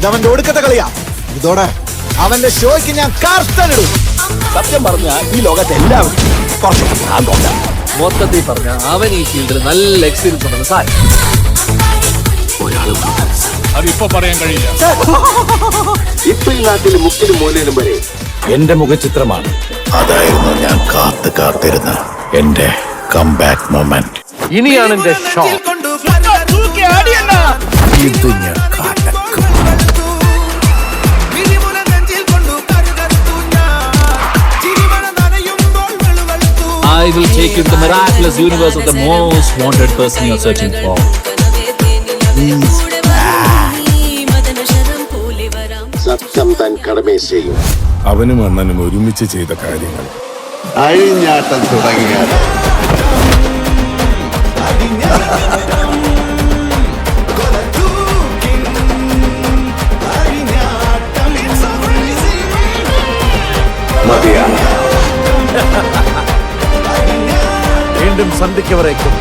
ഇതവന്റെ ഒടുക്കത്തെ കളിയാ. ഇതോടെ അവന്റെ ഷോയ്ക്ക് ഞാൻ കാർട്ടനിടും. സത്യം പറഞ്ഞ ഈ ലോകത്തെ എല്ലാവരും കുറച്ച് മൊത്തത്തിൽ പറഞ്ഞ അവൻ ഈ ഫീൽഡിൽ നല്ല എക്സ്പീരിയൻസ് ഉണ്ടെന്ന് സാർ. അതിപ്പോ പറയാൻ കഴിയില്ല. ഇപ്പൊ ഈ നാട്ടിൽ മുക്കിലും മൂലയിലും വരെ എന്റെ മുഖചിത്രമാണ്. അതായിരുന്നു ഞാൻ കാത്തിരുന്ന എന്റെ കംബാക്ക് മൊമെന്റ്. ഇനിയാണ് എന്റെ ഷോ. ഇത് ഞാൻ കാട്ടക്കും. I will take you to the miraculous universe of the most wanted person you're searching for. സത്യം താൻ കടമേ ചെയ്യും. അവനും അണ്ണനും ഒരുമിച്ച് ചെയ്ത കാര്യങ്ങൾ അഴിഞ്ഞാട്ടം തുടങ്ങിയാൽ മതിയാണ്. വീണ്ടും സന്ധിക്കവരേക്കും